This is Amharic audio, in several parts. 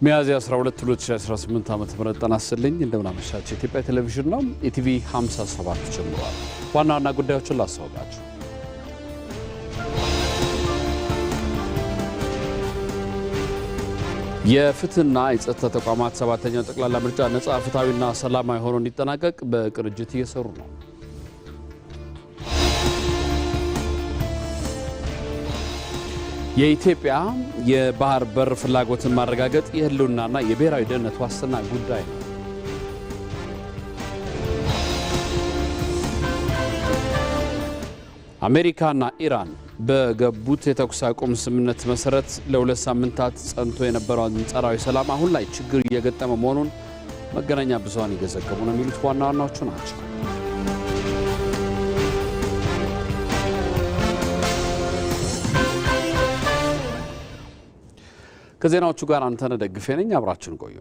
ሚያዝያ 12 2018 ዓመተ ምህረት ተናስልኝ እንደምናመሻችሁ ኢትዮጵያ ቴሌቪዥን ነው። ኢቲቪ 57 ጀምሯል። ዋና ዋና ጉዳዮችን ላስታውቃችሁ። የፍትህና የጸጥታ ተቋማት ሰባተኛው ጠቅላላ ምርጫ ነጻ ፍትሃዊና ሰላማዊ ሆኖ እንዲጠናቀቅ በቅንጅት እየሰሩ ነው። የኢትዮጵያ የባህር በር ፍላጎትን ማረጋገጥ የህልውናና የብሔራዊ ደህንነት ዋስትና ጉዳይ ነው። አሜሪካና ኢራን በገቡት የተኩስ አቁም ስምምነት መሰረት ለሁለት ሳምንታት ጸንቶ የነበረው አንጻራዊ ሰላም አሁን ላይ ችግር እየገጠመ መሆኑን መገናኛ ብዙሃን እየዘገቡ ነው የሚሉት ዋና ዋናዎቹ ናቸው። ከዜናዎቹ ጋር አንተነህ ደግፌ ነኝ። አብራችን ቆዩ።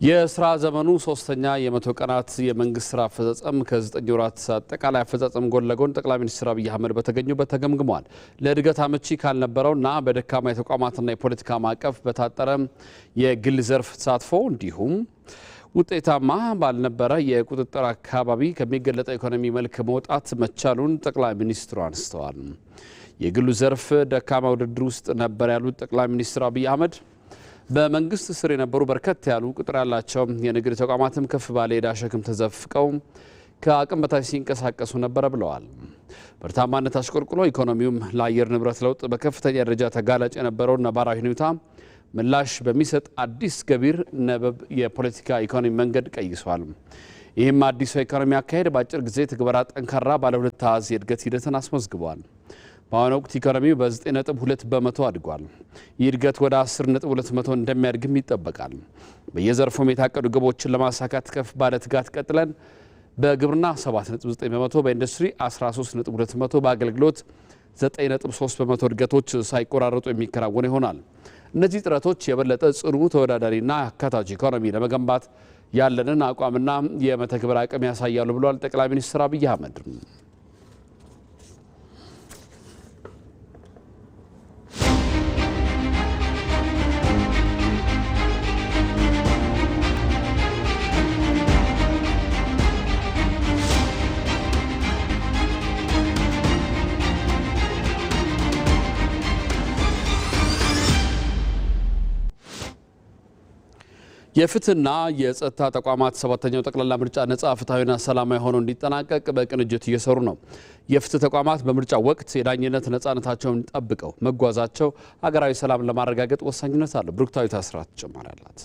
የስራ ዘመኑ ሶስተኛ የመቶ ቀናት የመንግስት ስራ አፈጻጸም ከ9 ወራት አጠቃላይ አፈጻጸም ጎን ለጎን ጠቅላይ ሚኒስትር አብይ አህመድ በተገኙበት ተገምግሟል። ለእድገት አመቺ ካልነበረውና በደካማ የተቋማትና የፖለቲካ ማዕቀፍ በታጠረ የግል ዘርፍ ተሳትፎ እንዲሁም ውጤታማ ባልነበረ የቁጥጥር አካባቢ ከሚገለጠው ኢኮኖሚ መልክ መውጣት መቻሉን ጠቅላይ ሚኒስትሩ አንስተዋል። የግሉ ዘርፍ ደካማ ውድድር ውስጥ ነበር ያሉት ጠቅላይ ሚኒስትር አብይ አህመድ በመንግስት ስር የነበሩ በርከት ያሉ ቁጥር ያላቸው የንግድ ተቋማትም ከፍ ባለ ዕዳ ሸክም ተዘፍቀው ከአቅም በታች ሲንቀሳቀሱ ነበር ብለዋል። ምርታማነት አሽቆልቁሎ ኢኮኖሚውም ለአየር ንብረት ለውጥ በከፍተኛ ደረጃ ተጋላጭ የነበረውን ነባራዊ ሁኔታ ምላሽ በሚሰጥ አዲስ ገቢር ነበብ የፖለቲካ ኢኮኖሚ መንገድ ቀይሷል። ይህም አዲሱ ኢኮኖሚ አካሄድ በአጭር ጊዜ ትግበራ ጠንካራ ባለ ሁለት አሃዝ የእድገት ሂደትን አስመዝግቧል። በአሁኑ ወቅት ኢኮኖሚው በ9.2 በመቶ አድጓል። ይህ እድገት ወደ 10.2 እንደሚያድግም ይጠበቃል። በየዘርፉም የታቀዱ ግቦችን ለማሳካት ከፍ ባለ ትጋት ቀጥለን በግብርና 7.9 በመቶ፣ በኢንዱስትሪ 13.2 በአገልግሎት 9.3 በመቶ እድገቶች ሳይቆራረጡ የሚከናወኑ ይሆናል። እነዚህ ጥረቶች የበለጠ ጽኑ ተወዳዳሪና አካታች ኢኮኖሚ ለመገንባት ያለንን አቋምና የመተግበር አቅም ያሳያሉ ብለዋል ጠቅላይ ሚኒስትር አብይ አህመድ። የፍትህና የጸጥታ ተቋማት ሰባተኛው ጠቅላላ ምርጫ ነጻ ፍትሃዊና ሰላማዊ ሆኖ እንዲጠናቀቅ በቅንጅት እየሰሩ ነው። የፍትህ ተቋማት በምርጫ ወቅት የዳኝነት ነጻነታቸውን ጠብቀው መጓዛቸው ሀገራዊ ሰላም ለማረጋገጥ ወሳኝነት አለው። ብሩክታዊት አስራት ተጨማሪ አላት።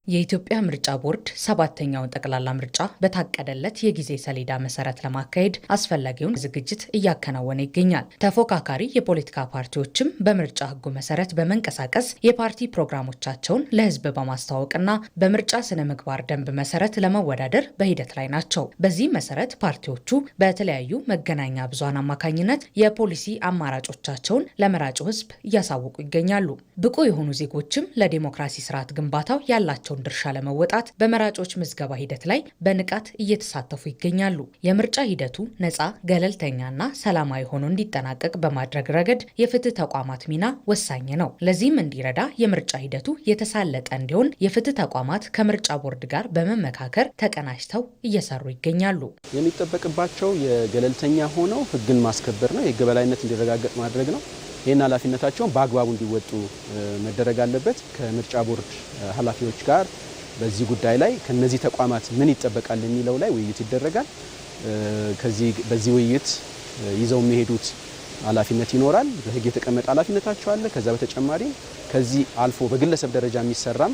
የኢትዮጵያ ምርጫ ቦርድ ሰባተኛውን ጠቅላላ ምርጫ በታቀደለት የጊዜ ሰሌዳ መሰረት ለማካሄድ አስፈላጊውን ዝግጅት እያከናወነ ይገኛል። ተፎካካሪ የፖለቲካ ፓርቲዎችም በምርጫ ሕጉ መሰረት በመንቀሳቀስ የፓርቲ ፕሮግራሞቻቸውን ለሕዝብ በማስተዋወቅና በምርጫ ስነ ምግባር ደንብ መሰረት ለመወዳደር በሂደት ላይ ናቸው። በዚህ መሰረት ፓርቲዎቹ በተለያዩ መገናኛ ብዙሃን አማካኝነት የፖሊሲ አማራጮቻቸውን ለመራጩ ሕዝብ እያሳወቁ ይገኛሉ። ብቁ የሆኑ ዜጎችም ለዲሞክራሲ ስርዓት ግንባታው ያላቸው ድርሻ ለመወጣት በመራጮች ምዝገባ ሂደት ላይ በንቃት እየተሳተፉ ይገኛሉ። የምርጫ ሂደቱ ነፃ፣ ገለልተኛና ሰላማዊ ሆኖ እንዲጠናቀቅ በማድረግ ረገድ የፍትህ ተቋማት ሚና ወሳኝ ነው። ለዚህም እንዲረዳ የምርጫ ሂደቱ የተሳለጠ እንዲሆን የፍትህ ተቋማት ከምርጫ ቦርድ ጋር በመመካከር ተቀናጅተው እየሰሩ ይገኛሉ። የሚጠበቅባቸው የገለልተኛ ሆነው ህግን ማስከበር ነው። የህግ የበላይነት እንዲረጋገጥ ማድረግ ነው። ይህን ኃላፊነታቸውን በአግባቡ እንዲወጡ መደረግ አለበት። ከምርጫ ቦርድ ኃላፊዎች ጋር በዚህ ጉዳይ ላይ ከነዚህ ተቋማት ምን ይጠበቃል የሚለው ላይ ውይይት ይደረጋል። በዚህ ውይይት ይዘው የሚሄዱት ኃላፊነት ይኖራል። በህግ የተቀመጠ ኃላፊነታቸው አለ። ከዛ በተጨማሪ ከዚህ አልፎ በግለሰብ ደረጃ የሚሰራም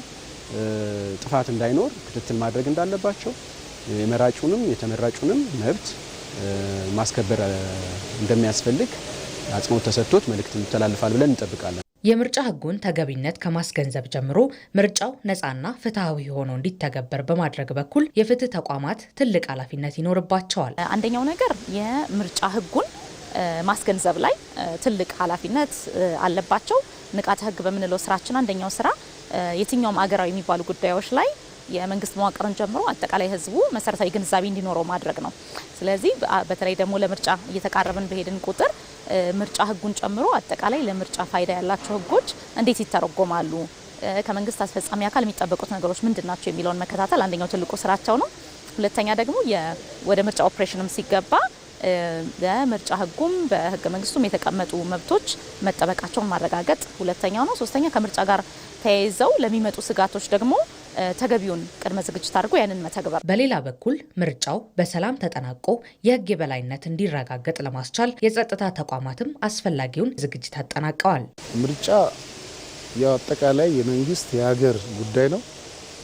ጥፋት እንዳይኖር ክትትል ማድረግ እንዳለባቸው የመራጩንም የተመራጩንም መብት ማስከበር እንደሚያስፈልግ አጽንኦት ተሰጥቶት መልእክት ይተላለፋል ብለን እንጠብቃለን። የምርጫ ህጉን ተገቢነት ከማስገንዘብ ጀምሮ ምርጫው ነፃና ፍትሃዊ ሆኖ እንዲተገበር በማድረግ በኩል የፍትህ ተቋማት ትልቅ ኃላፊነት ይኖርባቸዋል። አንደኛው ነገር የምርጫ ህጉን ማስገንዘብ ላይ ትልቅ ኃላፊነት አለባቸው። ንቃተ ህግ በምንለው ስራችን አንደኛው ስራ የትኛውም አገራዊ የሚባሉ ጉዳዮች ላይ የመንግስት መዋቅርን ጀምሮ አጠቃላይ ህዝቡ መሰረታዊ ግንዛቤ እንዲኖረው ማድረግ ነው። ስለዚህ በተለይ ደግሞ ለምርጫ እየተቃረብን በሄድን ቁጥር ምርጫ ህጉን ጨምሮ አጠቃላይ ለምርጫ ፋይዳ ያላቸው ህጎች እንዴት ይተረጎማሉ፣ ከመንግስት አስፈጻሚ አካል የሚጠበቁት ነገሮች ምንድናቸው የሚለውን መከታተል አንደኛው ትልቁ ስራቸው ነው። ሁለተኛ ደግሞ ወደ ምርጫ ኦፕሬሽንም ሲገባ በምርጫ ህጉም በህገ መንግስቱም የተቀመጡ መብቶች መጠበቃቸውን ማረጋገጥ ሁለተኛው ነው። ሶስተኛ ከምርጫ ጋር ተያይዘው ለሚመጡ ስጋቶች ደግሞ ተገቢውን ቅድመ ዝግጅት አድርጎ ያንን መተግበር። በሌላ በኩል ምርጫው በሰላም ተጠናቆ የህግ የበላይነት እንዲረጋገጥ ለማስቻል የጸጥታ ተቋማትም አስፈላጊውን ዝግጅት አጠናቀዋል። ምርጫ የአጠቃላይ የመንግስት የሀገር ጉዳይ ነው።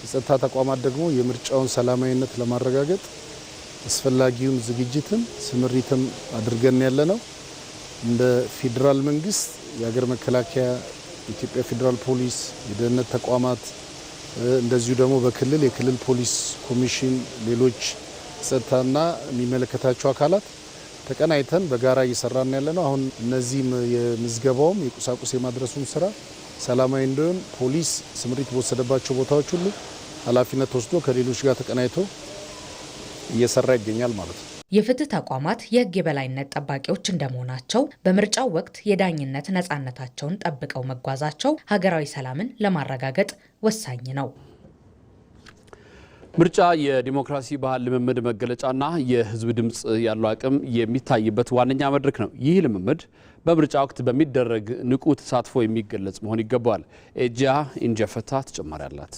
የጸጥታ ተቋማት ደግሞ የምርጫውን ሰላማዊነት ለማረጋገጥ አስፈላጊውን ዝግጅትም ስምሪትም አድርገን ያለነው እንደ ፌዴራል መንግስት የሀገር መከላከያ፣ የኢትዮጵያ ፌዴራል ፖሊስ፣ የደህንነት ተቋማት እንደዚሁ ደግሞ በክልል የክልል ፖሊስ ኮሚሽን፣ ሌሎች ጸጥታና የሚመለከታቸው አካላት ተቀናይተን በጋራ እየሰራን ያለነው። አሁን እነዚህም የምዝገባውም የቁሳቁስ የማድረሱን ስራ ሰላማዊ እንዲሆን ፖሊስ ስምሪት በወሰደባቸው ቦታዎች ሁሉ ኃላፊነት ወስዶ ከሌሎች ጋር ተቀናይቶ እየሰራ ይገኛል ማለት ነው። የፍትህ ተቋማት የህግ የበላይነት ጠባቂዎች እንደመሆናቸው በምርጫው ወቅት የዳኝነት ነፃነታቸውን ጠብቀው መጓዛቸው ሀገራዊ ሰላምን ለማረጋገጥ ወሳኝ ነው። ምርጫ የዲሞክራሲ ባህል ልምምድ መገለጫና የህዝብ ድምጽ ያለው አቅም የሚታይበት ዋነኛ መድረክ ነው። ይህ ልምምድ በምርጫ ወቅት በሚደረግ ንቁ ተሳትፎ የሚገለጽ መሆን ይገባዋል። ኤጂያ ኢንጀፈታ ተጨማሪ አላት።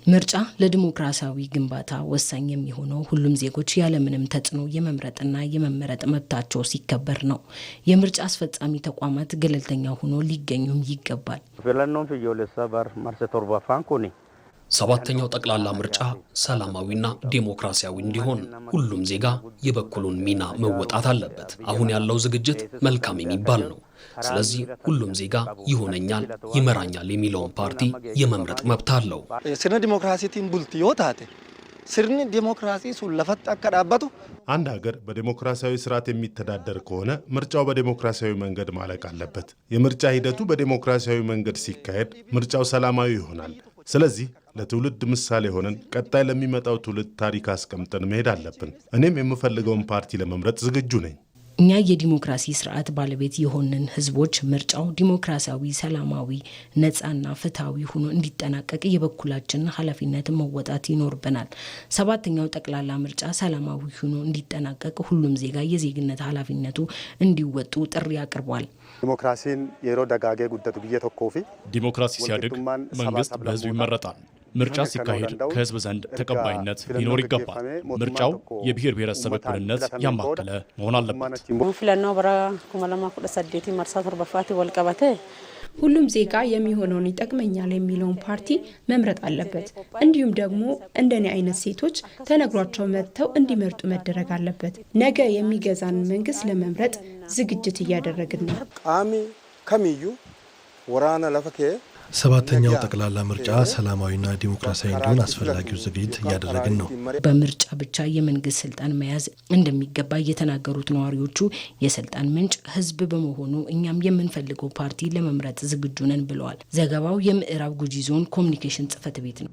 ምርጫ ለዲሞክራሲያዊ ግንባታ ወሳኝ የሚሆነው ሁሉም ዜጎች ያለምንም ተጽዕኖ የመምረጥና የመመረጥ መብታቸው ሲከበር ነው። የምርጫ አስፈጻሚ ተቋማት ገለልተኛ ሆኖ ሊገኙም ይገባል። ሰባተኛው ጠቅላላ ምርጫ ሰላማዊና ዴሞክራሲያዊ እንዲሆን ሁሉም ዜጋ የበኩሉን ሚና መወጣት አለበት። አሁን ያለው ዝግጅት መልካም የሚባል ነው። ስለዚህ ሁሉም ዜጋ ይሆነኛል፣ ይመራኛል የሚለውን ፓርቲ የመምረጥ መብት አለው። ስነ ዲሞክራሲቲን ቡልቲ ዮታቴ ስርኒ ዲሞክራሲ ሱለፈት አከዳባቱ አንድ ሀገር በዲሞክራሲያዊ ስርዓት የሚተዳደር ከሆነ ምርጫው በዲሞክራሲያዊ መንገድ ማለቅ አለበት። የምርጫ ሂደቱ በዲሞክራሲያዊ መንገድ ሲካሄድ ምርጫው ሰላማዊ ይሆናል። ስለዚህ ለትውልድ ምሳሌ ሆነን ቀጣይ ለሚመጣው ትውልድ ታሪክ አስቀምጠን መሄድ አለብን። እኔም የምፈልገውን ፓርቲ ለመምረጥ ዝግጁ ነኝ። እኛ የዲሞክራሲ ስርዓት ባለቤት የሆንን ህዝቦች ምርጫው ዲሞክራሲያዊ፣ ሰላማዊ፣ ነፃና ፍትሃዊ ሆኖ እንዲጠናቀቅ የበኩላችንን ኃላፊነት መወጣት ይኖርብናል። ሰባተኛው ጠቅላላ ምርጫ ሰላማዊ ሆኖ እንዲጠናቀቅ ሁሉም ዜጋ የዜግነት ኃላፊነቱ እንዲወጡ ጥሪ አቅርቧል። ዲሞክራሲን የሮ ደጋጌ ጉደቱ ብየተኮፊ ዲሞክራሲ ሲያድግ መንግስት በህዝብ ይመረጣል። ምርጫ ሲካሄድ ከህዝብ ዘንድ ተቀባይነት ሊኖር ይገባል። ምርጫው የብሔር ብሔረሰብ እኩልነት ያማከለ መሆን አለበት። ፍለናው በራ ኩመለማ ኩለሰዴቲ መርሳቶር በፋቲ ወልቀበተ ሁሉም ዜጋ የሚሆነውን ይጠቅመኛል የሚለውን ፓርቲ መምረጥ አለበት። እንዲሁም ደግሞ እንደኔ አይነት ሴቶች ተነግሯቸው መጥተው እንዲመርጡ መደረግ አለበት። ነገ የሚገዛን መንግስት ለመምረጥ ዝግጅት እያደረግን ነው። ቃሚ ከሚዩ ወራና ለፈከ ሰባተኛው ጠቅላላ ምርጫ ሰላማዊና ዲሞክራሲያዊ እንዲሆን አስፈላጊው ዝግጅት እያደረግን ነው። በምርጫ ብቻ የመንግስት ስልጣን መያዝ እንደሚገባ የተናገሩት ነዋሪዎቹ የስልጣን ምንጭ ህዝብ በመሆኑ እኛም የምንፈልገው ፓርቲ ለመምረጥ ዝግጁ ነን ብለዋል። ዘገባው የምዕራብ ጉጂ ዞን ኮሚኒኬሽን ጽህፈት ቤት ነው።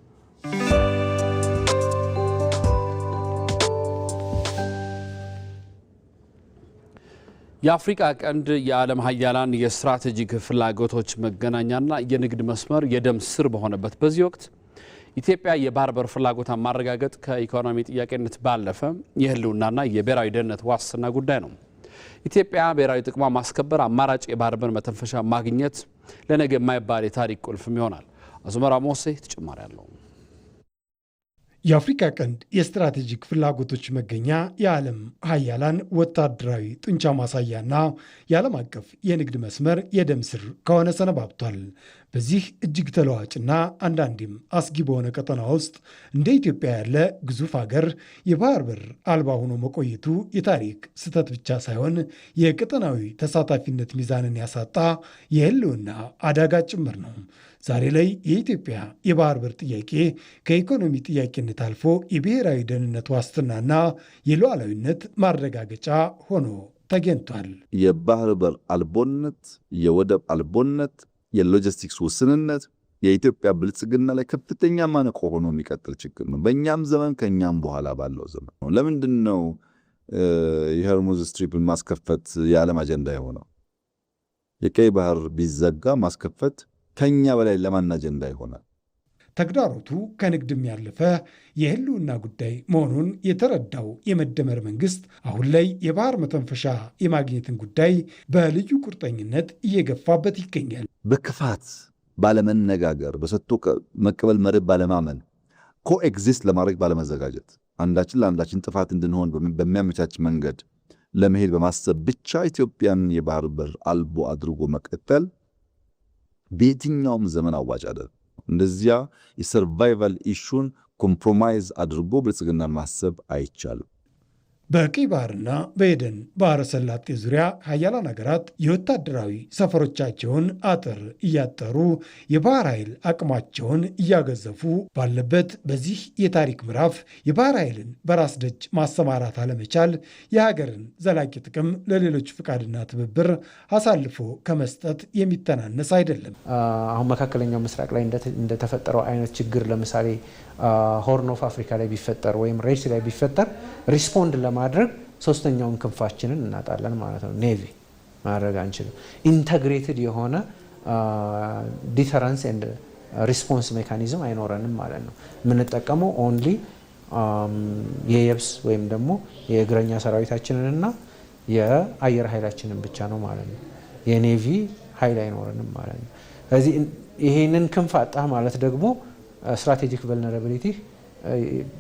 የአፍሪካ ቀንድ የዓለም ሀያላን የስትራቴጂክ ፍላጎቶች መገናኛና የንግድ መስመር የደም ስር በሆነበት በዚህ ወቅት ኢትዮጵያ የባህር በር ፍላጎቷን ማረጋገጥ ከኢኮኖሚ ጥያቄነት ባለፈ የህልውናና የብሔራዊ ደህንነት ዋስትና ጉዳይ ነው። ኢትዮጵያ ብሔራዊ ጥቅሟ ማስከበር፣ አማራጭ የባህር በር መተንፈሻ ማግኘት ለነገ የማይባል የታሪክ ቁልፍም ይሆናል። አዙመራ ሞሴ ተጨማሪ አለው። የአፍሪካ ቀንድ የስትራቴጂክ ፍላጎቶች መገኛ፣ የዓለም ሀያላን ወታደራዊ ጡንቻ ማሳያና የዓለም አቀፍ የንግድ መስመር የደም ስር ከሆነ ሰነባብቷል። በዚህ እጅግ ተለዋጭና አንዳንዴም አስጊ በሆነ ቀጠና ውስጥ እንደ ኢትዮጵያ ያለ ግዙፍ ሀገር የባህር በር አልባ ሆኖ መቆየቱ የታሪክ ስህተት ብቻ ሳይሆን የቀጠናዊ ተሳታፊነት ሚዛንን ያሳጣ የህልውና አደጋ ጭምር ነው። ዛሬ ላይ የኢትዮጵያ የባህር በር ጥያቄ ከኢኮኖሚ ጥያቄነት አልፎ የብሔራዊ ደህንነት ዋስትናና የሉዓላዊነት ማረጋገጫ ሆኖ ተገኝቷል። የባህር በር አልቦነት፣ የወደብ አልቦነት፣ የሎጂስቲክስ ውስንነት የኢትዮጵያ ብልጽግና ላይ ከፍተኛ ማነቆ ሆኖ የሚቀጥል ችግር ነው። በእኛም ዘመን ከኛም በኋላ ባለው ዘመን ነው። ለምንድን ነው የሆርሙዝ ስትሪፕን ማስከፈት የዓለም አጀንዳ የሆነው? የቀይ ባህር ቢዘጋ ማስከፈት ከኛ በላይ ለማን አጀንዳ ይሆናል? ተግዳሮቱ ከንግድም ያለፈ የህልውና ጉዳይ መሆኑን የተረዳው የመደመር መንግስት አሁን ላይ የባህር መተንፈሻ የማግኘትን ጉዳይ በልዩ ቁርጠኝነት እየገፋበት ይገኛል። በክፋት ባለመነጋገር፣ በሰጥቶ መቀበል መርህ ባለማመን፣ ኮኤግዚስት ለማድረግ ባለመዘጋጀት፣ አንዳችን ለአንዳችን ጥፋት እንድንሆን በሚያመቻች መንገድ ለመሄድ በማሰብ ብቻ ኢትዮጵያን የባህር በር አልቦ አድርጎ መቀጠል በየትኛውም ዘመን አዋጭ አይደለም። እንደዚያ የሰርቫይቫል ኢሹን ኮምፕሮማይዝ አድርጎ ብልጽግናን ማሰብ አይቻልም። በቀይ ባህርና በኤደን ባህረ ሰላጤ ዙሪያ ሀያላን ሀገራት የወታደራዊ ሰፈሮቻቸውን አጥር እያጠሩ የባህር ኃይል አቅማቸውን እያገዘፉ ባለበት በዚህ የታሪክ ምዕራፍ የባህር ኃይልን በራስ ደጅ ማሰማራት አለመቻል የሀገርን ዘላቂ ጥቅም ለሌሎች ፍቃድና ትብብር አሳልፎ ከመስጠት የሚተናነስ አይደለም። አሁን መካከለኛው ምስራቅ ላይ እንደተፈጠረው አይነት ችግር ለምሳሌ ሆርን ኦፍ አፍሪካ ላይ ቢፈጠር ወይም ሬድ ሲ ላይ ቢፈጠር ሪስፖንድ ለማድረግ ሶስተኛውን ክንፋችንን እናጣለን ማለት ነው። ኔቪ ማድረግ አንችልም። ኢንተግሬትድ የሆነ ዲተረንስ ኤንድ ሪስፖንስ ሜካኒዝም አይኖረንም ማለት ነው። የምንጠቀመው ኦንሊ የየብስ ወይም ደግሞ የእግረኛ ሰራዊታችንንና የአየር ኃይላችንን ብቻ ነው ማለት ነው። የኔቪ ኃይል አይኖረንም ማለት ነው። ስለዚህ ይሄንን ክንፍ አጣ ማለት ደግሞ ስትራቴጂክ ቨልነራቢሊቲ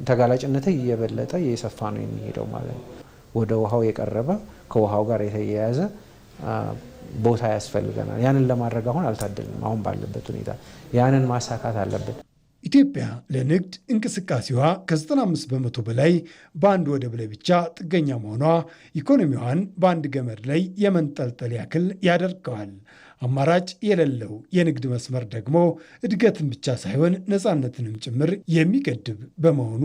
ተጋላጭነት እየበለጠ እየሰፋ ነው የሚሄደው ማለት ነው። ወደ ውሃው የቀረበ ከውሃው ጋር የተያያዘ ቦታ ያስፈልገናል። ያንን ለማድረግ አሁን አልታደልንም። አሁን ባለበት ሁኔታ ያንን ማሳካት አለብን። ኢትዮጵያ ለንግድ እንቅስቃሴዋ ከ95 በመቶ በላይ በአንድ ወደብ ላይ ብቻ ጥገኛ መሆኗ ኢኮኖሚዋን በአንድ ገመድ ላይ የመንጠልጠል ያክል ያደርገዋል። አማራጭ የሌለው የንግድ መስመር ደግሞ እድገትን ብቻ ሳይሆን ነፃነትንም ጭምር የሚገድብ በመሆኑ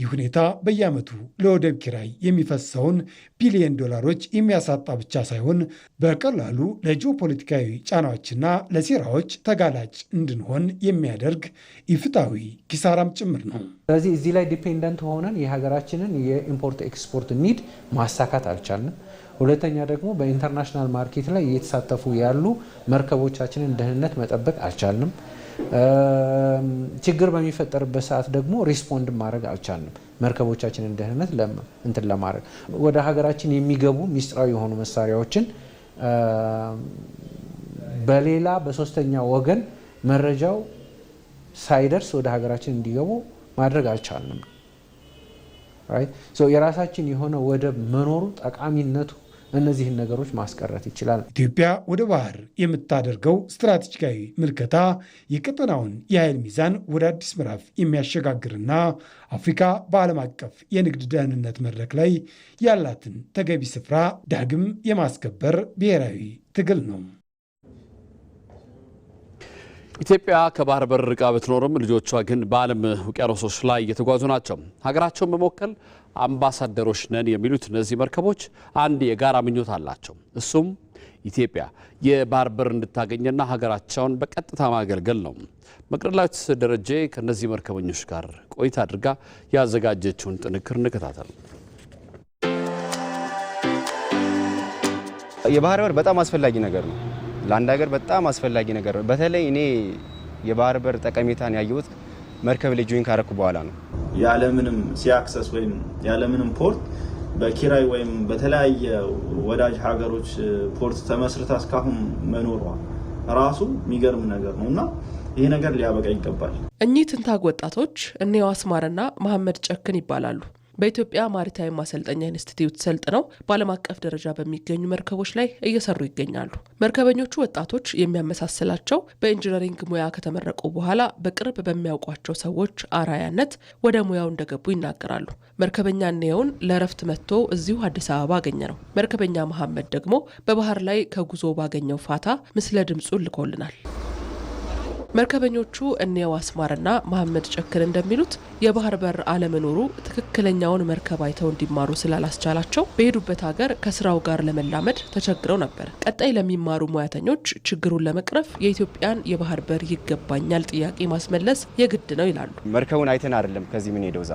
ይህ ሁኔታ በየዓመቱ ለወደብ ኪራይ የሚፈሰውን ቢሊዮን ዶላሮች የሚያሳጣ ብቻ ሳይሆን በቀላሉ ለጂኦፖለቲካዊ ጫናዎችና ለሴራዎች ተጋላጭ እንድንሆን የሚያደርግ ኢፍትሐዊ ኪሳራም ጭምር ነው። ስለዚህ እዚህ ላይ ዲፔንደንት ሆነን የሀገራችንን የኢምፖርት ኤክስፖርት ኒድ ማሳካት አልቻልንም። ሁለተኛ ደግሞ በኢንተርናሽናል ማርኬት ላይ እየተሳተፉ ያሉ መርከቦቻችንን ደህንነት መጠበቅ አልቻልንም። ችግር በሚፈጠርበት ሰዓት ደግሞ ሪስፖንድ ማድረግ አልቻልንም። መርከቦቻችንን ደህንነት እንትን ለማድረግ ወደ ሀገራችን የሚገቡ ሚስጥራዊ የሆኑ መሳሪያዎችን በሌላ በሶስተኛ ወገን መረጃው ሳይደርስ ወደ ሀገራችን እንዲገቡ ማድረግ አልቻልንም። የራሳችን የሆነ ወደብ መኖሩ ጠቃሚነቱ እነዚህን ነገሮች ማስቀረት ይችላል። ኢትዮጵያ ወደ ባህር የምታደርገው ስትራቴጂካዊ ምልከታ የቀጠናውን የኃይል ሚዛን ወደ አዲስ ምዕራፍ የሚያሸጋግርና አፍሪካ በዓለም አቀፍ የንግድ ደህንነት መድረክ ላይ ያላትን ተገቢ ስፍራ ዳግም የማስከበር ብሔራዊ ትግል ነው። ኢትዮጵያ ከባህር በር ርቃ ብትኖርም ልጆቿ ግን በዓለም ውቅያኖሶች ላይ እየተጓዙ ናቸው። ሀገራቸውን በመወከል አምባሳደሮች ነን የሚሉት እነዚህ መርከቦች አንድ የጋራ ምኞት አላቸው። እሱም ኢትዮጵያ የባህር በር እንድታገኝና ሀገራቸውን በቀጥታ ማገልገል ነው። መቅደላዊት ደረጀ ከእነዚህ መርከበኞች ጋር ቆይታ አድርጋ ያዘጋጀችውን ጥንክር እንከታተል። የባህር በር በጣም አስፈላጊ ነገር ነው። ለአንድ ሀገር በጣም አስፈላጊ ነገር ነው። በተለይ እኔ የባህር በር ጠቀሜታን ያየሁት መርከብ ላይ ጆይን ካረኩ በኋላ ነው። ያለምንም ሲአክሰስ ወይም ያለምንም ፖርት በኪራይ ወይም በተለያየ ወዳጅ ሀገሮች ፖርት ተመስርታ እስካሁን መኖሯ ራሱ የሚገርም ነገር ነው እና ይሄ ነገር ሊያበቃ ይገባል። እኚህ ትንታግ ወጣቶች እኔው አስማርና መሐመድ ጨክን ይባላሉ። በኢትዮጵያ ማሪታይም ማሰልጠኛ ኢንስቲትዩት ሰልጥነው በዓለም አቀፍ ደረጃ በሚገኙ መርከቦች ላይ እየሰሩ ይገኛሉ። መርከበኞቹ ወጣቶች የሚያመሳስላቸው በኢንጂነሪንግ ሙያ ከተመረቁ በኋላ በቅርብ በሚያውቋቸው ሰዎች አራያነት ወደ ሙያው እንደገቡ ይናገራሉ። መርከበኛ እኔውን ለእረፍት መጥቶ እዚሁ አዲስ አበባ አገኘ ነው። መርከበኛ መሐመድ ደግሞ በባህር ላይ ከጉዞ ባገኘው ፋታ ምስለ ድምፁ ልኮልናል። መርከበኞቹ እኔው አስማርና መሐመድ ጨክን እንደሚሉት የባህር በር አለመኖሩ ትክክለኛውን መርከብ አይተው እንዲማሩ ስላላስቻላቸው በሄዱበት ሀገር ከስራው ጋር ለመላመድ ተቸግረው ነበር። ቀጣይ ለሚማሩ ሙያተኞች ችግሩን ለመቅረፍ የኢትዮጵያን የባህር በር ይገባኛል ጥያቄ ማስመለስ የግድ ነው ይላሉ። መርከቡን አይተን አይደለም ከዚህ ምን ሄደው እዛ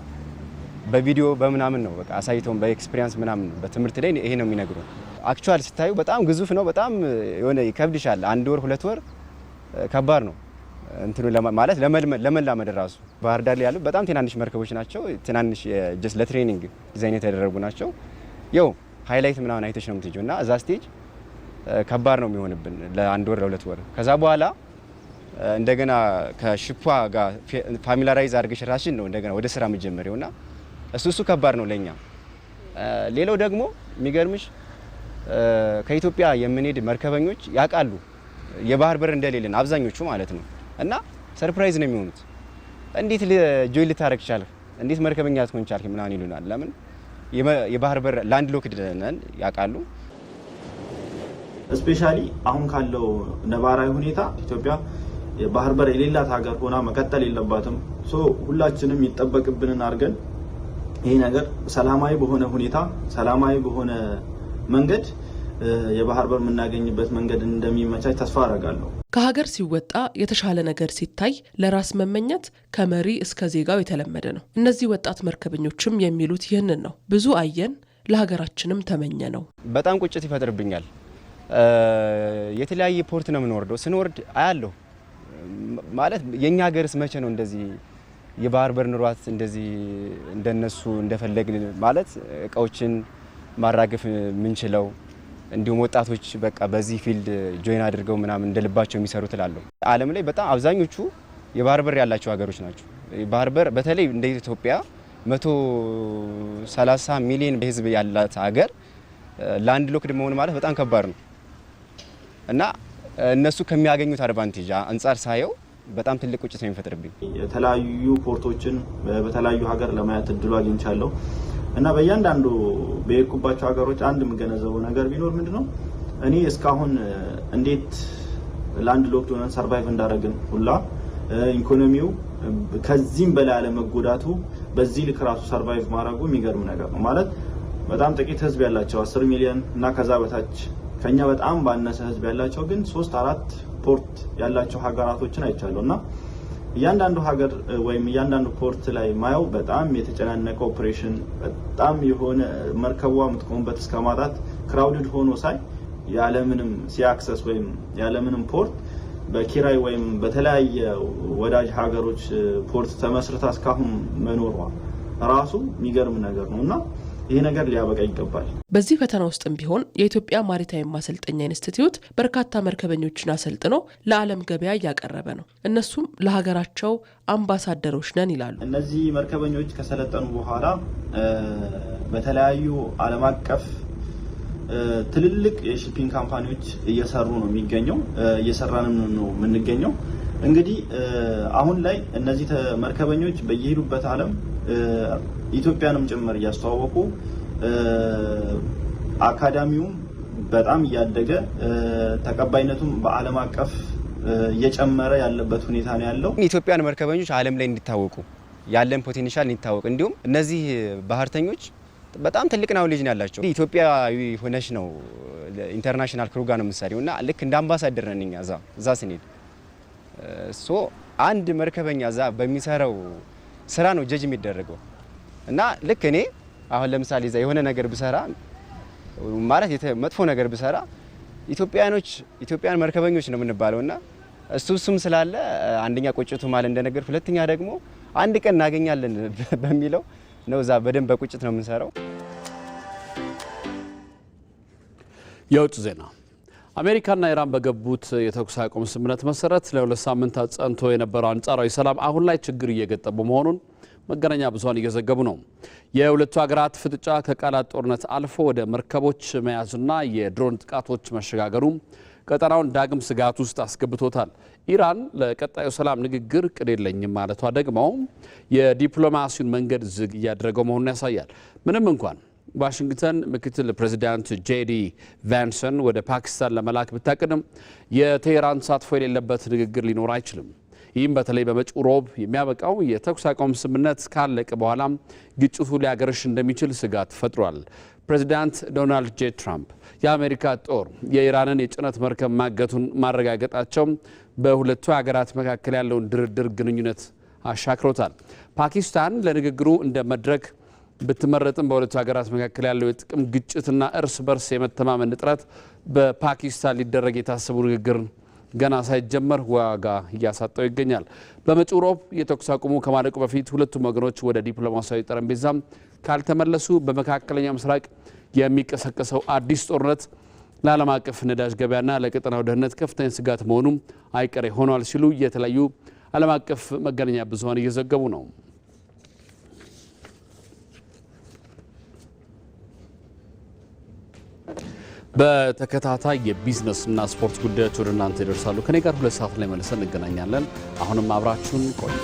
በቪዲዮ በምናምን ነው በቃ አሳይተውን በኤክስፒሪየንስ ምናምን በትምህርት ላይ ይሄ ነው የሚነግሩ። አክቹአሊ ስታዩ በጣም ግዙፍ ነው። በጣም የሆነ ይከብድሻል። 1 ወር 2 ወር ከባድ ነው እንትኑ ማለት ለመላመድ ራሱ። ባህር ዳር ላይ ያሉ በጣም ትናንሽ መርከቦች ናቸው። ትናንሽ ጀስት ለትሬኒንግ ዲዛይን የተደረጉ ናቸው። ያው ሃይላይት ምናምን አይተሽ ነው የምትሄጂው እና እዛ ስቴጅ ከባድ ነው የሚሆንብን ለ1 ወር ለ2 ወር። ከዛ በኋላ እንደገና ከሽፓ ጋር ፋሚሊያራይዝ አድርገሽ ራስሽን ነው እንደገና ወደ ስራ የምትጀምሪውና እሱ ከባድ ነው ለኛ። ሌላው ደግሞ የሚገርምሽ ከኢትዮጵያ የምንሄድ መርከበኞች ያውቃሉ የባህር በር እንደሌለን አብዛኞቹ ማለት ነው። እና ሰርፕራይዝ ነው የሚሆኑት። እንዴት ጆይን ልታረግ ቻልክ? እንዴት መርከበኛ ልትሆን ቻልክ? ምናምን ይሉናል። ለምን የባህር በር ላንድ ሎክድ ነን ያውቃሉ። ስፔሻሊ አሁን ካለው ነባራዊ ሁኔታ ኢትዮጵያ የባህር በር የሌላት ሀገር ሆና መቀጠል የለባትም። ሁላችንም ይጠበቅብንን አድርገን ይሄ ነገር ሰላማዊ በሆነ ሁኔታ ሰላማዊ በሆነ መንገድ የባህር በር የምናገኝበት መንገድ እንደሚመቻች ተስፋ አደርጋለሁ። ከሀገር ሲወጣ የተሻለ ነገር ሲታይ ለራስ መመኘት ከመሪ እስከ ዜጋው የተለመደ ነው። እነዚህ ወጣት መርከበኞችም የሚሉት ይህንን ነው። ብዙ አየን፣ ለሀገራችንም ተመኘ ነው። በጣም ቁጭት ይፈጥርብኛል። የተለያየ ፖርት ነው የምንወርደው። ስንወርድ አያለሁ ማለት የኛ ሀገርስ መቼ ነው እንደዚህ የባህር በር ኑሯት እንደዚህ እንደነሱ እንደፈለግን ማለት እቃዎችን ማራገፍ ምንችለው እንዲሁም ወጣቶች በቃ በዚህ ፊልድ ጆይን አድርገው ምናምን እንደልባቸው የሚሰሩት እላለሁ። ዓለም ላይ በጣም አብዛኞቹ የባህር በር ያላቸው ሀገሮች ናቸው። የባህር በር በተለይ እንደ ኢትዮጵያ 130 ሚሊዮን ህዝብ ያላት ሀገር ላንድ ሎክድ መሆን ማለት በጣም ከባድ ነው እና እነሱ ከሚያገኙት አድቫንቴጅ አንጻር ሳየው በጣም ትልቅ ቁጭት ነው የሚፈጥርብኝ። የተለያዩ ፖርቶችን በተለያዩ ሀገር ለማየት እድሉ አግኝቻለሁ እና በእያንዳንዱ በሄድኩባቸው ሀገሮች አንድ የምገነዘበው ነገር ቢኖር ምንድነው እኔ እስካሁን እንዴት ላንድ ሎክድ ሆነን ሰርቫይቭ እንዳደረግን ሁላ ኢኮኖሚው ከዚህም በላይ አለመጎዳቱ በዚህ ልክ ራሱ ሰርቫይቭ ማድረጉ የሚገርም ነገር ነው። ማለት በጣም ጥቂት ህዝብ ያላቸው 10 ሚሊዮን እና ከዛ በታች ከኛ በጣም ባነሰ ህዝብ ያላቸው ግን 3-4 ፖርት ያላቸው ሀገራቶችን አይቻለሁ እና እያንዳንዱ ሀገር ወይም እያንዳንዱ ፖርት ላይ ማየው በጣም የተጨናነቀ ኦፕሬሽን በጣም የሆነ መርከቧ የምትቆምበት እስከማጣት ክራውድድ ሆኖ ሳይ ያለምንም ሲአክሰስ ወይም ያለምንም ፖርት በኪራይ ወይም በተለያየ ወዳጅ ሀገሮች ፖርት ተመስርታ እስካሁን መኖሯ ራሱ የሚገርም ነገር ነውና ይሄ ነገር ሊያበቃ ይገባል። በዚህ ፈተና ውስጥም ቢሆን የኢትዮጵያ ማሪታይም ማሰልጠኛ ኢንስቲትዩት በርካታ መርከበኞችን አሰልጥኖ ለዓለም ገበያ እያቀረበ ነው። እነሱም ለሀገራቸው አምባሳደሮች ነን ይላሉ። እነዚህ መርከበኞች ከሰለጠኑ በኋላ በተለያዩ ዓለም አቀፍ ትልልቅ የሺፒንግ ካምፓኒዎች እየሰሩ ነው የሚገኘው እየሰራንም ነው የምንገኘው። እንግዲህ አሁን ላይ እነዚህ መርከበኞች በየሄዱበት ዓለም ኢትዮጵያንም ጭምር እያስተዋወቁ አካዳሚውም በጣም እያደገ ተቀባይነቱም በዓለም አቀፍ እየጨመረ ያለበት ሁኔታ ነው ያለው። ኢትዮጵያን መርከበኞች ዓለም ላይ እንዲታወቁ ያለን ፖቴንሻል እንዲታወቅ እንዲሁም እነዚህ ባህርተኞች በጣም ትልቅ ናውሌጅ ነው ያላቸው። ኢትዮጵያዊ ሆነሽ ነው ኢንተርናሽናል ክሩ ጋር ነው የምትሰሪው እና ልክ እንደ አምባሳደር ነን እኛ እዛ ስንሄድ አንድ መርከበኛ እዛ በሚሰራው ስራ ነው ጀጅ የሚደረገው እና ልክ እኔ አሁን ለምሳሌ እዛ የሆነ ነገር ብሰራ ማለት መጥፎ ነገር ብሰራ ኢትዮጵያን መርከበኞች ነው የምንባለው እና እሱም ስላለ አንደኛ ቁጭቱ ማለት እንደነገር፣ ሁለተኛ ደግሞ አንድ ቀን እናገኛለን በሚለው ነው እዛ በደንብ በቁጭት ነው የምንሰራው። የውጭ ዜና። አሜሪካና ኢራን በገቡት የተኩስ አቁም ስምምነት መሰረት ለ2 ሳምንታት ጸንቶ የነበረው አንጻራዊ ሰላም አሁን ላይ ችግር እየገጠሙ መሆኑን መገናኛ ብዙሃን እየዘገቡ ነው። የሁለቱ ሀገራት ፍጥጫ ከቃላት ጦርነት አልፎ ወደ መርከቦች መያዝና የድሮን ጥቃቶች መሸጋገሩ ቀጠናውን ዳግም ስጋት ውስጥ አስገብቶታል። ኢራን ለቀጣዩ ሰላም ንግግር ቅድ የለኝም ማለቷ ደግሞ የዲፕሎማሲውን መንገድ ዝግ እያደረገው መሆኑን ያሳያል። ምንም እንኳን ዋሽንግተን ምክትል ፕሬዚዳንት ጄዲ ቫንሰን ወደ ፓኪስታን ለመላክ ብታቅድም የቴሄራን ተሳትፎ የሌለበት ንግግር ሊኖር አይችልም። ይህም በተለይ በመጪው ሮብ የሚያበቃው የተኩስ አቁም ስምምነት ካለቀ በኋላ ግጭቱ ሊያገረሽ እንደሚችል ስጋት ፈጥሯል። ፕሬዚዳንት ዶናልድ ጄ ትራምፕ የአሜሪካ ጦር የኢራንን የጭነት መርከብ ማገቱን ማረጋገጣቸው በሁለቱ ሀገራት መካከል ያለውን ድርድር ግንኙነት አሻክሮታል። ፓኪስታን ለንግግሩ እንደ መድረክ ብትመረጥም በሁለቱ ሀገራት መካከል ያለው የጥቅም ግጭትና እርስ በርስ የመተማመን እጥረት በፓኪስታን ሊደረግ የታሰበው ንግግር ገና ሳይጀመር ዋጋ እያሳጣው ይገኛል። በመጪው ሮብ የተኩስ አቁሙ ከማለቁ በፊት ሁለቱም ወገኖች ወደ ዲፕሎማሲያዊ ጠረጴዛ ካልተመለሱ በመካከለኛው ምስራቅ የሚቀሰቀሰው አዲስ ጦርነት ለዓለም አቀፍ ነዳጅ ገበያና ለቀጠናው ደህንነት ከፍተኛ ስጋት መሆኑ አይቀሬ ሆኗል ሲሉ የተለያዩ ዓለም አቀፍ መገናኛ ብዙሃን እየዘገቡ ነው። በተከታታይ የቢዝነስና ስፖርት ጉዳዮች ወደ እናንተ ይደርሳሉ። ከኔ ጋር 2 ሰዓት ላይ መልሰን እንገናኛለን። አሁንም አብራችሁን ቆዩ።